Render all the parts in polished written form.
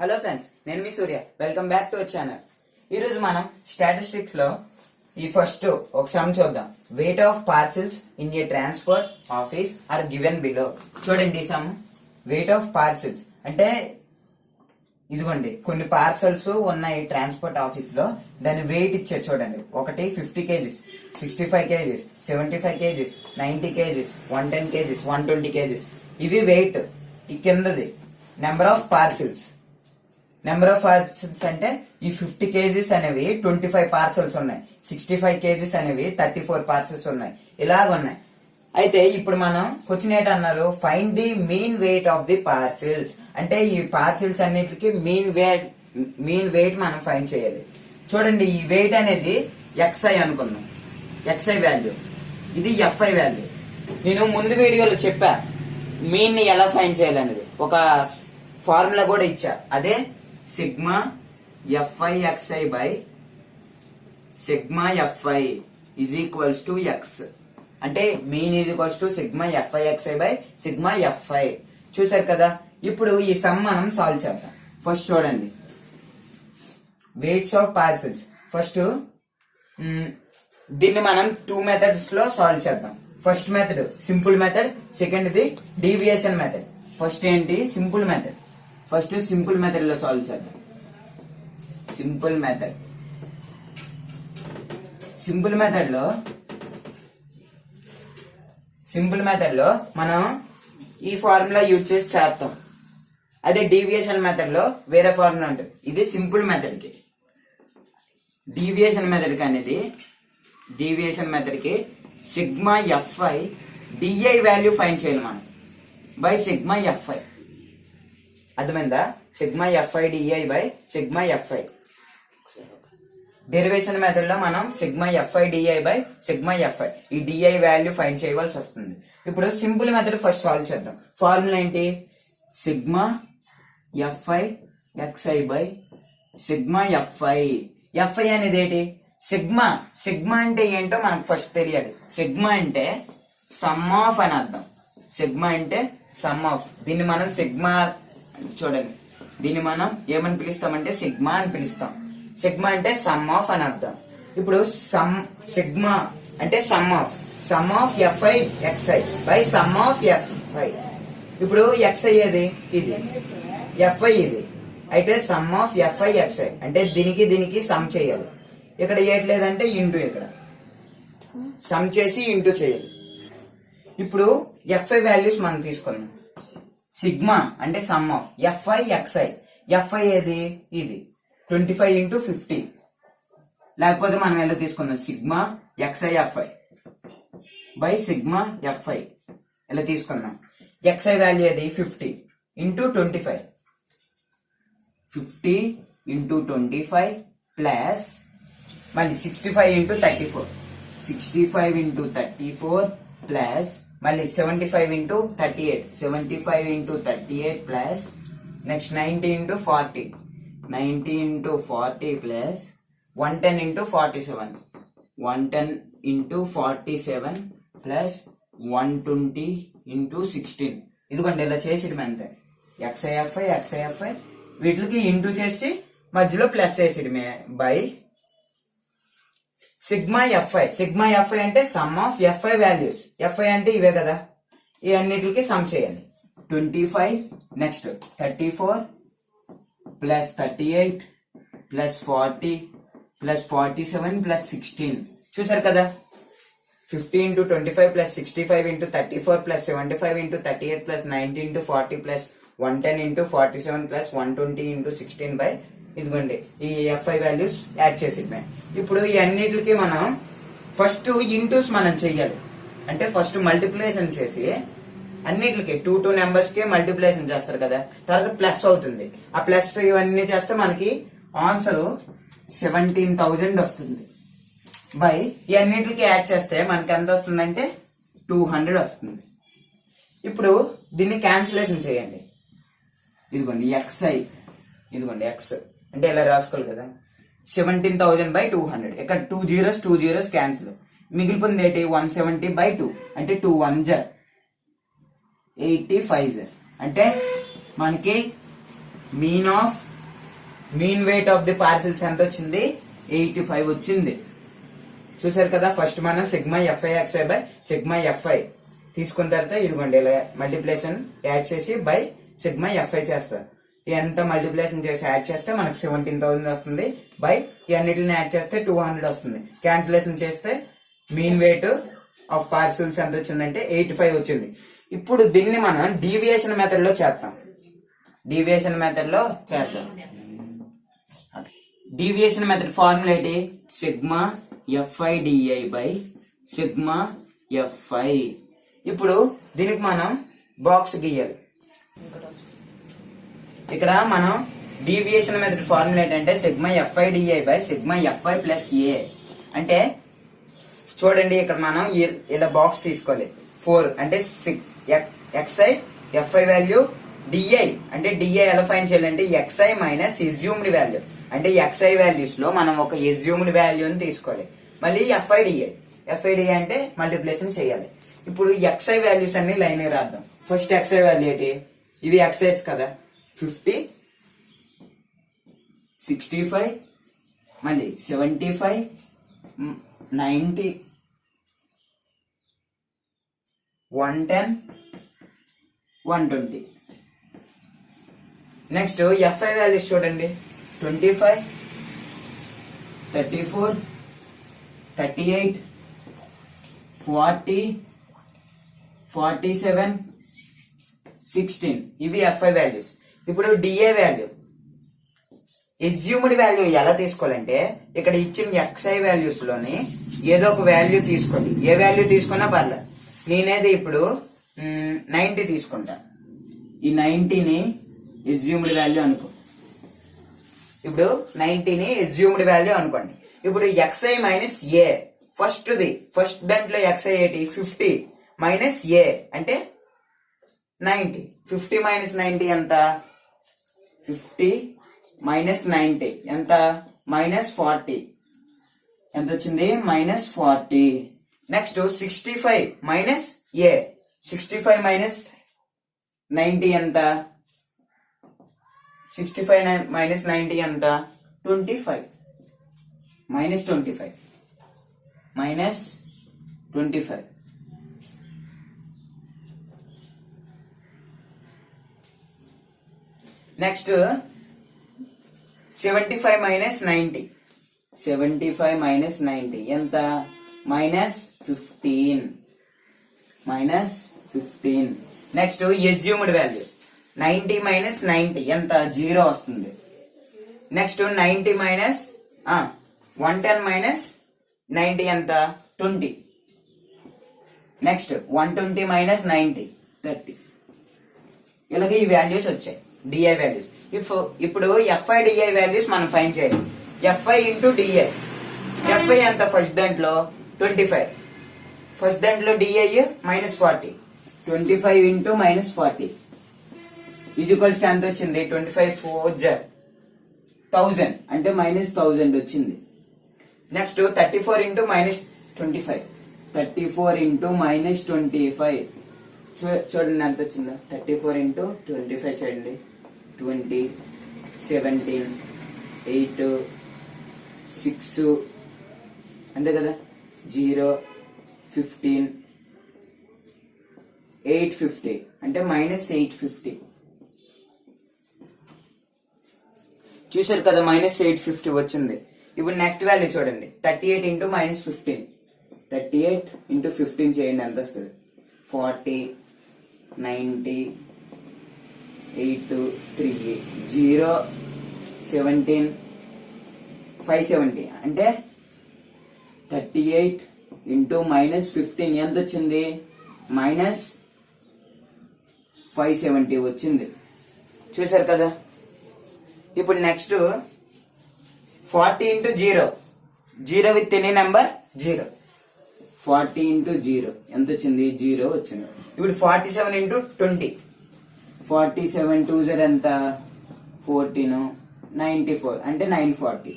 Hello friends, నేను మీ Surya. Welcome back to our channel. ఈరోజు మనం స్టాటిస్టిక్స్ లో ఈ ఫస్ట్ ఒక సమ్ చూద్దాం. Weight of parcels in a transport office are given below. చూడండి ఈ సమ్. వెయిట్ ఆఫ్ పార్సిల్స్ అంటే ఇదిగోండి కొన్ని పార్సల్స్ ఉన్నాయి ట్రాన్స్పోర్ట్ ఆఫీస్ లో. దాని వెయిట్ ఇచ్చారు చూడండి. ఒకటి 50 kgs, 65 kgs, 75 kgs, 90 kgs, 110 kgs, 120 kgs. ఇవి వెయిట్. ఈ కిందది number of parcels. Number of parcels అంటే ఈ 50 kgs అనేవి 25 పార్సల్స్ ఉన్నాయి, 65 kgs అనేవి 34 పార్సల్స్ ఉన్నాయి, ఇలాగ ఉన్నాయి. అయితే ఇప్పుడు మనం క్వశ్చన్ ఏంటన్నారు, find the mean weight of the parcels. అంటే ఈ పార్సిల్స్ అన్నిటికి మీన్ వెయిట్ మనం ఫైండ్ చేయాలి. చూడండి ఈ వెయిట్ అనేది XI అనుకుందాం. XI వాల్యూ, ఇది FI వాల్యూ. నేను ముందు వీడియోలో చెప్పా మీన్ ని ఎలా ఫైండ్ చేయాలనేది. ఒక ఫార్ములా కూడా ఇచ్చా. అదే sigma FIXI by sigma FI is equals to x. అంటే mean is equals to sigma FIXI by sigma FI. చూసారు కదా. ఇప్పుడు ఈ సమ్ మనం సాల్వ్ చేద్దాం. ఫస్ట్ చూడండి వెయిట్స్ ఆఫ్ పార్సల్స్. ఫస్ట్ దీన్ని మనం 2 మెథడ్స్ లో సాల్వ్ చేద్దాం. First method simple method, second the deviation method. First ఏంటి simple method. First simple method లో సాల్వ్ చేద్దాం. Simple method. సింపుల్ మెథడ్ లో మనం ఈ ఫార్ములా యూజ్ చేసి చేస్తాం. అదే డీవియేషన్ మెథడ్ లో వేరే ఫార్ములా ఉంటుంది. ఇది సింపుల్ మెథడ్ కి. డీవియేషన్ మెథడ్ కి sigma FI DI value find చేయాలి మనం బై సిగ్మా FI. అర్థమైందా? Sigma FI DI by sigma FI. Derivation method లో మనం sigma FI DI by sigma FI ఈ DI వాల్యూ ఫైండ్ చేయవలసి వస్తుంది. ఇప్పుడు సింపుల్ మెథడ్ ఫస్ట్ సాల్వ్ చేద్దాం. ఫార్ములా ఏంటి, sigma FIXI by sigma FI. FI అనేది ఏంటి, సిగ్మా. సిగ్మా అంటే ఏంటో మనకు ఫస్ట్ తెలియాలి. సిగ్మా అంటే సమ్ ఆఫ్ అని అర్థం. సిగ్మా అంటే సమ్ ఆఫ్. దీన్ని మనం సిగ్మా, చూడండి దీన్ని మనం ఏమని పిలుస్తామంటే సిగ్మా అని పిలుస్తాం. సిగ్మా అంటే సమ్ ఆఫ్ అని అర్థం. ఇప్పుడు సిగ్మా అంటే sum of FIXI by some of FI. ఇప్పుడు XI ఏది, ఇది FI ఇది. అయితే సమ్ ఆఫ్ FIXI అంటే దీనికి సమ్ చేయాలి. ఇక్కడ ఏట్లేదంటే ఇంటూ, ఇక్కడ సమ్ చేసి ఇంటూ చేయాలి. ఇప్పుడు FI వాల్యూస్ మనం తీసుకున్నాం. సిగ్మా అంటే సమ్ ఆఫ్ FIXI. FI ఏది, ఇది 25 into 50. లేకపోతే మనం ఎలా తీసుకున్నాం, sigma XI by sigma FI ఎలా తీసుకున్నాం. XI వాల్యూ ఏది 50 into 25. 50 into 25 ప్లస్ మళ్ళీ 65 into 34. 65 into 34 ప్లస్ మళ్ళీ 75 into 38. 75 into 38 plus next 90 into 40. 90 into 40 plus 110 into 47. 110 into 47 plus 120 into 16. ఇదిగోండి ఇలా చేసేది అంతే. XI వీటికి ఇంటూ చేసి మధ్యలో ప్లస్ వేసేయడమే బై సిగ్మా FI అంటే sum of FI values. FI అంటే ఇవే కదా, ఈ అన్నిటికి సమ్ చేయాలి. 25 next 34 plus 38 plus 40 plus 47 plus 16. చూసారు కదా. 50 into 25 plus 65 into 34 plus 75 into 38 plus 90 into 40 plus 110 into 47 plus 120 into 16 by ఇదిగోండి ఈ FI వాల్యూస్ యాడ్ చేసి. ఇప్పుడు ఈ అన్నిటికి మనం ఫస్ట్ ఇంటూస్ మనం చెయ్యాలి. అంటే ఫస్ట్ మల్టిప్లికేషన్ చేసి అన్నిటికి 2 నెంబర్స్ కి మల్టిప్లికేషన్ చేస్తారు కదా, తర్వాత ప్లస్ అవుతుంది. ఆ ప్లస్ ఇవన్నీ చేస్తే మనకి ఆన్సర్ 17,000 వస్తుంది. బై ఈ అన్నిటికి యాడ్ చేస్తే మనకి ఎంత వస్తుందంటే 200 వస్తుంది. ఇప్పుడు దీన్ని క్యాన్సిలేషన్ చేయండి. ఇదిగోండి XI, ఇదిగోండి X అంటే ఇలా రాసుకోవాలి కదా. 17,000 బై 200. ఇక్కడ 2 zeros క్యాన్సిల్. మిగిలిపోయింది ఏంటి, 170 by 2 అంటే 2 1s 85. అంటే మనకి mean weight of the parcels ఎంత వచ్చింది? 85 వచ్చింది. చూసారు కదా, ఫస్ట్ మనం sigma f i x i by sigma f i తీసుకున్న తర్వాత ఇదిగోండి ఇలా మల్టిప్లికేషన్ యాడ్ చేసి బై సిగ్మా ఎఫ్ఐ చేస్తారు. ఎంత మల్టిప్లికేషన్ చేసి యాడ్ చేస్తే మనకు 17,000 వస్తుంది. బై ఇవన్నిటిని యాడ్ చేస్తే 200 వస్తుంది. క్యాన్సిలేషన్ చేస్తే మీన్ వెయిట్ ఆఫ్ పార్సిల్స్ ఎంత వచ్చిందంటే 85 వచ్చింది. ఇప్పుడు దీన్ని మనం డీవియేషన్ మెథడ్ లో చేద్దాం. డీవియేషన్ మెథడ్ లో చేద్దాం. డీవియేషన్ మెథడ్ ఫార్ములా ఏంటి? Sigma f i d i by sigma f i. ఇప్పుడు దీనికి మనం బాక్స్ గీయాలి. ఇక్కడ మనం డీవియేషన్ మెథడ్ ఫార్ములా ఏంటంటే sigma f i d i by sigma f i plus a. అంటే చూడండి, ఇక్కడ మనం ఇలా బాక్స్ తీసుకోవాలి. 4 అంటే ఎక్స్ఐ ఎఫ్ఐ వాల్యూ డిఐ అంటే డిఐ ఎలా ఫైండ్ చేయాలంటే ఎక్స్ఐ మైనస్ ఎస్యూమ్డ్ వాల్యూ అంటే ఎక్స్ఐ వాల్యూస్ లో మనం ఒక ఎస్యూమ్డ్ వాల్యూని తీసుకోవాలి. మళ్ళీ ఎఫ్ఐడిఐ అంటే మల్టిప్లికేషన్ చేయాలి. ఇప్పుడు ఎక్స్ఐ వాల్యూస్ అన్ని లైన్ రాద్దాం. ఫస్ట్ ఎక్స్ఐ వాల్యూ ఏంటి? ఇవి ఎక్స్ఐస్ కదా, 50, 65, మళ్ళీ 75, 90, 110, 120. నెక్స్ట్ ఎఫ్ఐ వాల్యూస్ చూడండి, 25, 34, 38, 40, 47, 16. ఇవి ఎఫ్ఐ వాల్యూస్. ఇప్పుడు డిఏ వాల్యూ ఎస్యూమ్డ్ వాల్యూ ఎలా తీసుకోవాలంటే ఇక్కడ ఇచ్చిన ఎక్స్ఐ వాల్యూస్ లోని ఏదో ఒక వాల్యూ తీసుకోండి. ఏ వాల్యూ తీసుకున్నా పర్లేదు. నేనేది ఇప్పుడు 90 తీసుకుంటా. ఈ 90ని ఎస్యూమ్డ్ వాల్యూ అనుకో. ఇప్పుడు 90ని ఎస్యూమ్డ్ వాల్యూ అనుకోండి. ఇప్పుడు ఎక్స్ఐ మైనస్ ఏ ఫస్ట్ దాంట్లో ఎక్స్ఐ ఏంటి? 50 మైనస్ ఏ అంటే 90. 50 మైనస్ 90 ఎంత? 50 మైనస్ 90 ఎంత? -40. ఎంత వచ్చింది? -40. నెక్స్ట్ 65 మైనస్ ఏ. 65 మైనస్ 90 ఎంత? 65 మైనస్ 90 ఎంత? 25. -25. Next 75 minus 90. 75 మైనస్ 90 ఎంత? -15. నెక్స్ట్ ఎస్యూమ్డ్ వాల్యూ 90 మైనస్ 90 ఎంత? 0 వస్తుంది. నెక్స్ట్ 90 మైనస్ 110 మైనస్ 90 ఎంత? 20. Next 120 minus 90 30. ఇలాగే ఈ వాల్యూస్ వచ్చాయి డిఐ వాల్యూస్. ఇప్పుడు ఎఫ్ఐ డిఐ వాల్యూస్ మనం ఫైండ్ చేయాలి. F i into d i. ఎఫ్ఐ ఎంత? ఫస్ట్ దాంట్లో 25. ఫస్ట్ దాంట్లో డిఐ -40. 25 ఇంటూ -40 ఈజ్వల్స్ ఎంత వచ్చింది? 25 4 1000 అంటే -1000 వచ్చింది. Next 34 into -25. 34 ఇంటూ -25 చూడండి ఎంత వచ్చిందో. 34 ఇంటూ 25 చూడండి. 20, 17, 8, 6 అంతే కదా. 0, 15, 850 అంటే -850. చూసారు కదా, -850 వచ్చింది. ఇప్పుడు నెక్స్ట్ వాల్యూ చూడండి. 38 ఇంటూ -15. 38 ఇంటూ 15 చేయండి ఎంత వస్తుంది? 40, 90, 8, 3, 0, 17, 570 అంటే 38 ఇంటూ -15 ఎంత వచ్చింది? -570 వచ్చింది. చూసారు కదా. ఇప్పుడు next 40 into 0 with any number 0. 40 into 0 ఎంత వచ్చింది? 0 వచ్చింది. ఇప్పుడు 47 ఇంటూ 20. 47 2 0 ఎంత? 14, 94 అంటే 940.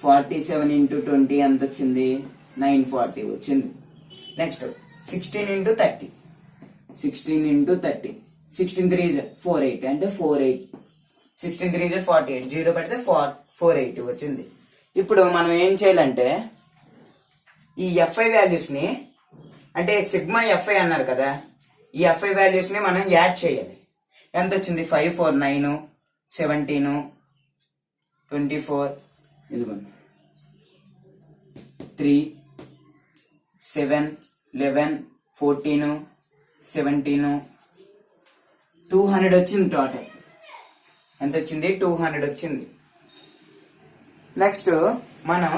47 ఇంటూ 20 ఎంత వచ్చింది? 940 వచ్చింది. Next 16 into 30. 16 ఇంటూ 30. 16 3 48 అంటే 48. 16 3 48, 0 పెడితే 480 వచ్చింది. ఇప్పుడు మనం ఏం చేయాలంటే ఈ ఎఫ్ఐ వాల్యూస్ ని, అంటే సిగ్మా ఎఫ్ఐ అన్నారు కదా, ఈ ఎఫ్ఐ వాల్యూస్ ని మనం యాడ్ చేయాలి. ఎంత వచ్చింది? 5 4 9 17 24 ఇదిగోండి 3 7 11 14 17 200 వచ్చింది. టోటల్ ఎంత వచ్చింది? 200 వచ్చింది. నెక్స్ట్ మనం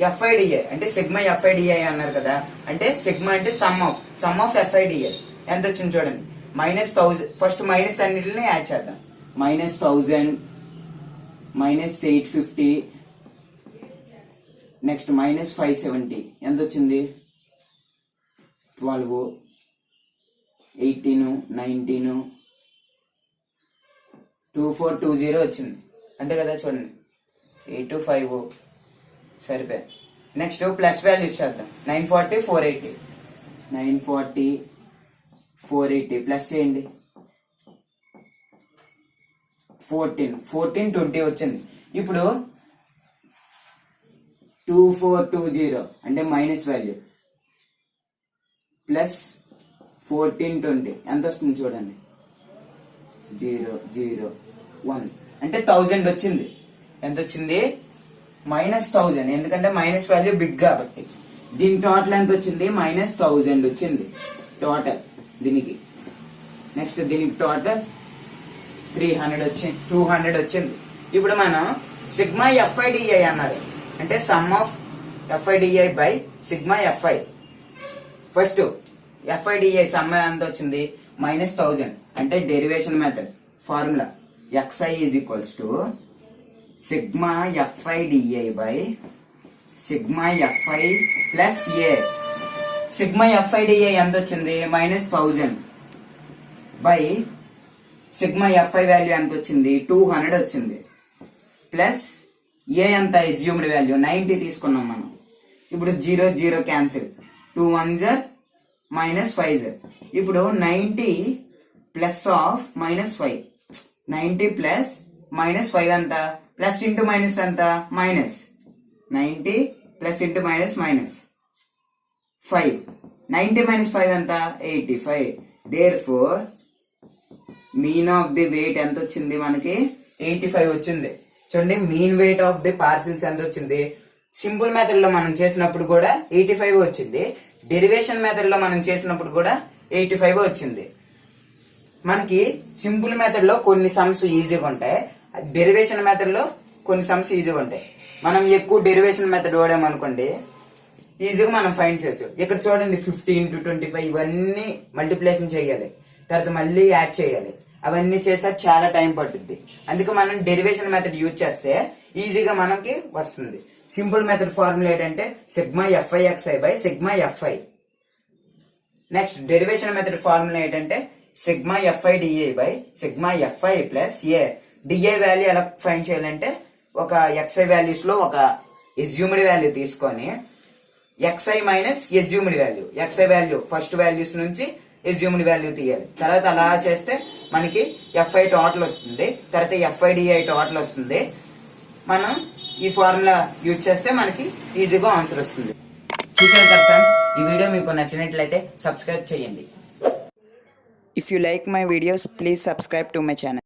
ఎఫ్ఐడిఐ అంటే సిగ్మా ఎఫ్ఐడిఐ అన్నారు కదా, అంటే సిగ్మా అంటే సమ్ ఆఫ్ ఎఫ్ఐడిఐ ఎంత వచ్చింది చూడండి. -1000. ఫస్ట్ మైనస్ అన్నిటిని యాడ్ చేద్దాం. -1000 -850 నెక్స్ట్ -570 ఎంత వచ్చింది? 12 18 19 2420 వచ్చింది. అంతే కదా చూడండి. 825 సరిపోయి. నెక్స్ట్ ప్లస్ వాల్యూస్ చేద్దాం. 940 480 940 480 ప్లస్ చేయండి. 14 20 వచ్చింది. ఇప్పుడు 2420 అంటే మైనస్ వాల్యూ ప్లస్ 1420 ఎంత వస్తుంది చూడండి. 0 0 1 అంటే 1000 వచ్చింది. ఎంత వచ్చింది? -1000, ఎందుకంటే మైనస్ వాల్యూ బిగ్ కాబట్టి. దీని టోటల్ ఎంత వచ్చింది? -1000 వచ్చింది టోటల్ దీనికి. నెక్స్ట్ దీనికి టోటల్ 300 వచ్చింది, 200 వచ్చింది. ఇప్పుడు మనం సిగ్మా ఎఫ్ఐడిఐ అన్నారు, అంటే sum of f i d i by sigma f i. First f i d i sum ఎంత వచ్చింది? -1000 అంటే derivation method formula xi is equals to sigma f i d i by sigma f i plus a. Sigma f i d i ఎంత వచ్చింది? -1000 బై సిగ్మా ఎఫ్ఐ వాల్యూ ఎంత వచ్చింది? 200 వచ్చింది. ప్లస్ ఏ ఎంత? అజ్యూమ్డ్ వాల్యూ 90 తీసుకున్నాం మనం. ఇప్పుడు 0 0 క్యాన్సిల్, 2 1 -5. ఇప్పుడు 90 ప్లస్ ఆఫ్ -5, 90 ప్లస్ -5 ఎంత? ప్లస్ ఇంటూ మైనస్ ఎంత? మైనస్. 90 plus into minus -5. 90 -5 ఎంత? 85. Therefore mean of the weight ఎంత వచ్చింది మనకి? 85 వచ్చింది. చూడండి, mean weight of the parcels ఎంత వచ్చింది? సింపుల్ మెథడ్ లో మనం చేసినప్పుడు కూడా 85 వచ్చింది. డెరివేషన్ మెథడ్ లో మనం చేసినప్పుడు కూడా 85 వచ్చింది. మనకి సింపుల్ మెథడ్ లో కొన్ని సమ్స్ ఈజీగా ఉంటాయి, డెరివేషన్ మెథడ్ లో కొన్ని సమ్స్ ఈజీగా ఉంటాయి. మనం ఎక్కువ డెరివేషన్ మెథడ్ వాడామనుకోండి, ఈజీగా మనం ఫైండ్ చేయొచ్చు. ఇక్కడ చూడండి 50 × 25 ఇవన్నీ మల్టిప్లికేషన్ చేయాలి, తర్వాత మళ్ళీ యాడ్ చేయాలి. అవన్నీ చేసా చాలా టైం పడుతుంది. అందుకే మనం డెరివేషన్ మెథడ్ యూజ్ చేస్తే ఈజీగా మనకి వస్తుంది. సింపుల్ మెథడ్ ఫార్ములా ఏంటంటే sigma f i x i by sigma f i. Next derivation method formula ఏంటంటే sigma f i d i by sigma f i plus a. D i value ఎలా ఫైండ్ చేయాలంటే ఒక ఎక్స్ఐ వాల్యూస్ లో ఒక ఎజ్యూమ్డ్ వాల్యూ తీసుకొని x i minus assumed value, x i value first values నుంచి assumed value తీయాలి. తర్వాత అలా చేస్తే మనకి ఎఫ్ఐ టోటల్ వస్తుంది, తర్వాత ఎఫ్ఐడిఐ టోటల్ వస్తుంది. మనం ఈ ఫార్ములా యూజ్ చేస్తే మనకి ఈజీగా ఆన్సర్ వస్తుంది. చూసారు కదా ఫ్రెండ్స్, ఈ వీడియో మీకు నచ్చినట్లయితే సబ్స్క్రైబ్ చేయండి. If you like my videos, please subscribe to my channel.